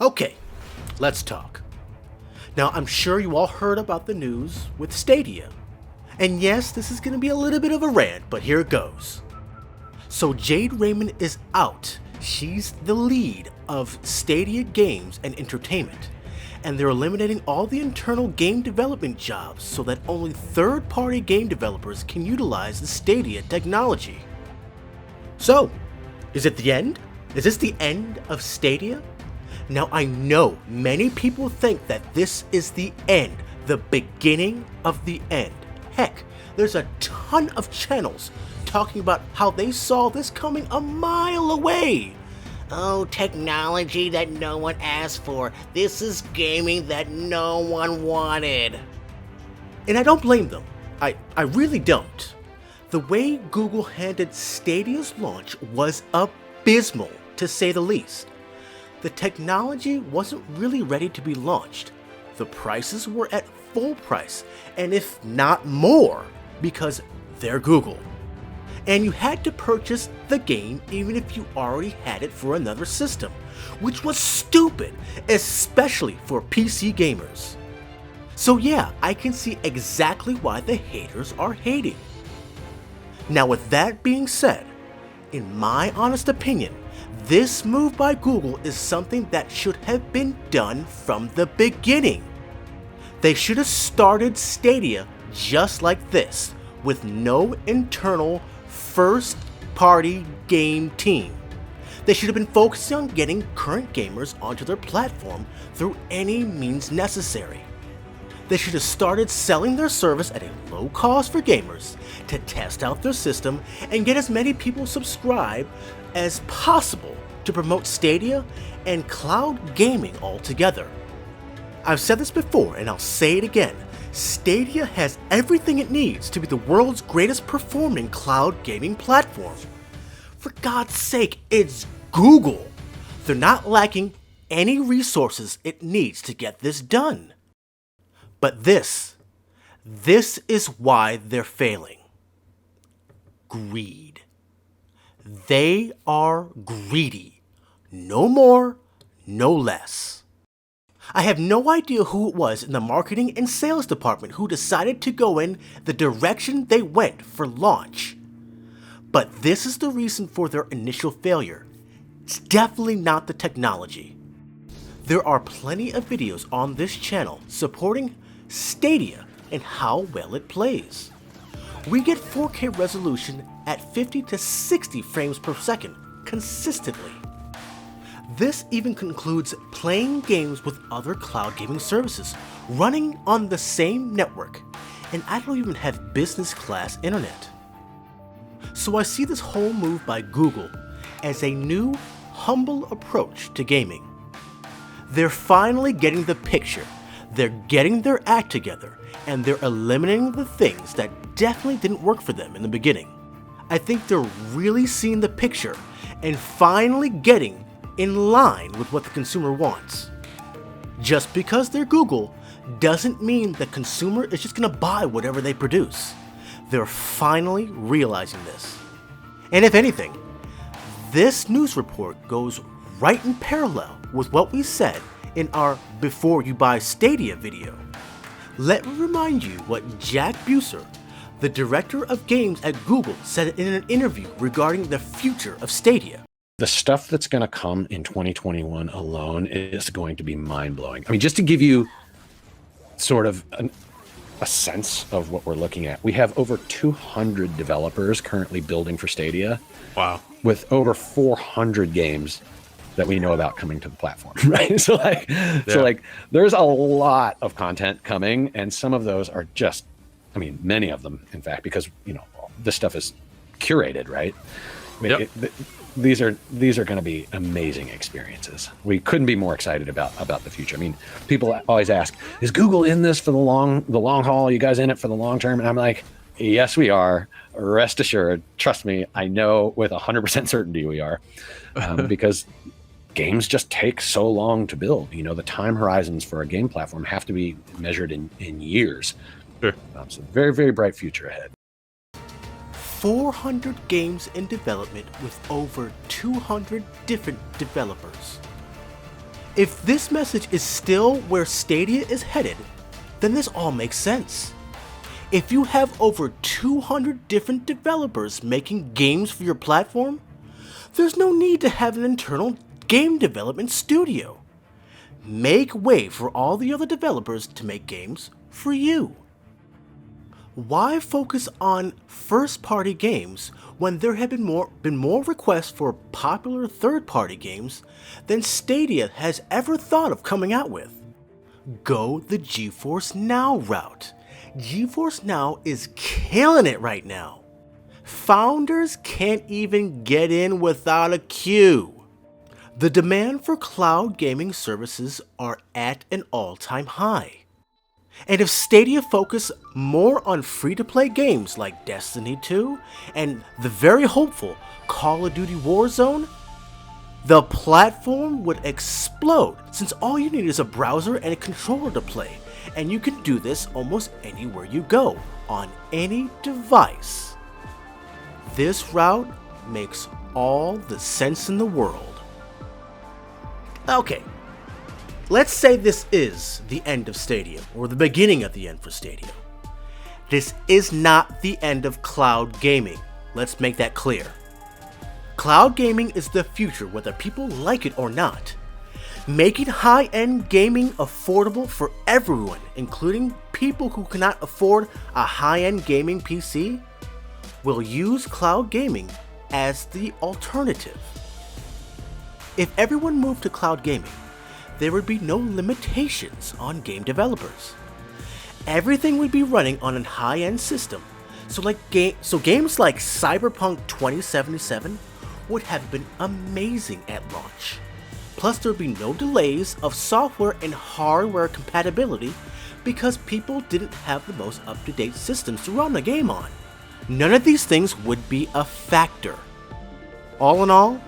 Okay, let's talk. Now, I'm sure you all heard about the news with Stadia. And yes, this is going to be a little bit of a rant, but here it goes. So Jade Raymond is out. She's the lead of Stadia Games and Entertainment. And they're eliminating all the internal game development jobs so that only third-party game developers can utilize the Stadia technology. So, is it the end? Is this the end of Stadia? Now, I know many people think that this is the end, the beginning of the end. Heck, there's a ton of channels talking about how they saw this coming a mile away. Oh, technology that no one asked for. This is gaming that no one wanted. And I don't blame them. I really don't. The way Google handled Stadia's launch was abysmal, to say the least. The technology wasn't really ready to be launched. The prices were at full price, and if not more, because they're Google. And you had to purchase the game even if you already had it for another system, which was stupid, especially for PC gamers. So yeah, I can see exactly why the haters are hating. Now with that being said, in my honest opinion, this move by Google is something that should have been done from the beginning. They should have started Stadia just like this, with no internal first-party game team. They should have been focusing on getting current gamers onto their platform through any means necessary. They should have started selling their service at a low cost for gamers to test out their system and get as many people subscribed as possible to promote Stadia and cloud gaming altogether. I've said this before and I'll say it again. Stadia has everything it needs to be the world's greatest performing cloud gaming platform. For God's sake, it's Google. They're not lacking any resources it needs to get this done. But this is why they're failing. Greed. They are greedy. No more, no less. I have no idea who it was in the marketing and sales department who decided to go in the direction they went for launch. But this is the reason for their initial failure. It's definitely not the technology. There are plenty of videos on this channel supporting Stadia and how well it plays. We get 4K resolution at 50 to 60 frames per second consistently. This even concludes playing games with other cloud gaming services running on the same network, and I don't even have business class internet. So I see this whole move by Google as a new, humble approach to gaming. They're finally getting the picture, they're getting their act together, and they're eliminating the things that definitely didn't work for them in the beginning. I think they're really seeing the picture and finally getting in line with what the consumer wants. Just because they're Google doesn't mean the consumer is just gonna buy whatever they produce. They're finally realizing this. And if anything, this news report goes right in parallel with what we said in our Before You Buy Stadia video. Let me remind you what Jack Buser, the director of games at Google, said in an interview regarding the future of Stadia. The stuff that's going to come in 2021 alone is going to be mind-blowing. I mean, just to give you sort of a sense of what we're looking at, we have over 200 developers currently building for Stadia. Wow. With over 400 games that we know about coming to the platform, right? So like there's a lot of content coming, and some of those are just, I mean, many of them, in fact, because, you know, this stuff is curated, right? I mean, these are going to be amazing experiences. We couldn't be more excited about the future. I mean, people always ask, is Google in this for the long haul? Are you guys in it for the long term? And I'm like, yes, we are. Rest assured. Trust me, I know with 100% certainty we are, because games just take so long to build. You know, the time horizons for a game platform have to be measured in years. Sure. So very, very bright future ahead. 400 games in development with over 200 different developers. If this message is still where Stadia is headed, then this all makes sense. If you have over 200 different developers making games for your platform, there's no need to have an internal game development studio. Make way for all the other developers to make games for you. Why focus on first-party games when there have been more requests for popular third-party games than Stadia has ever thought of coming out with? Go the GeForce Now route. GeForce Now is killing it right now. Founders can't even get in without a queue. The demand for cloud gaming services are at an all-time high. And if Stadia focused more on free-to-play games like Destiny 2 and the very hopeful Call of Duty Warzone, the platform would explode since all you need is a browser and a controller to play, and you can do this almost anywhere you go, on any device. This route makes all the sense in the world. Okay. Let's say this is the end of Stadia, or the beginning of the end for Stadia. This is not the end of cloud gaming. Let's make that clear. Cloud gaming is the future whether people like it or not. Making high-end gaming affordable for everyone, including people who cannot afford a high-end gaming PC, will use cloud gaming as the alternative. If everyone moved to cloud gaming, there would be no limitations on game developers. Everything would be running on a high-end system, so games like Cyberpunk 2077 would have been amazing at launch. Plus there would be no delays of software and hardware compatibility because people didn't have the most up-to-date systems to run the game on. None of these things would be a factor. All in all,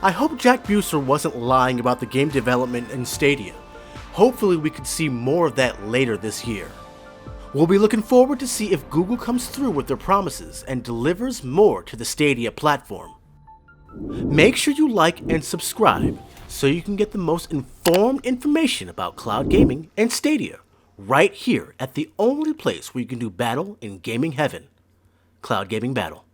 I hope Jack Buser wasn't lying about the game development in Stadia. Hopefully we could see more of that later this year. We'll be looking forward to see if Google comes through with their promises and delivers more to the Stadia platform. Make sure you like and subscribe so you can get the most informed information about cloud gaming and Stadia right here at the only place where you can do battle in gaming heaven, Cloud Gaming Battle.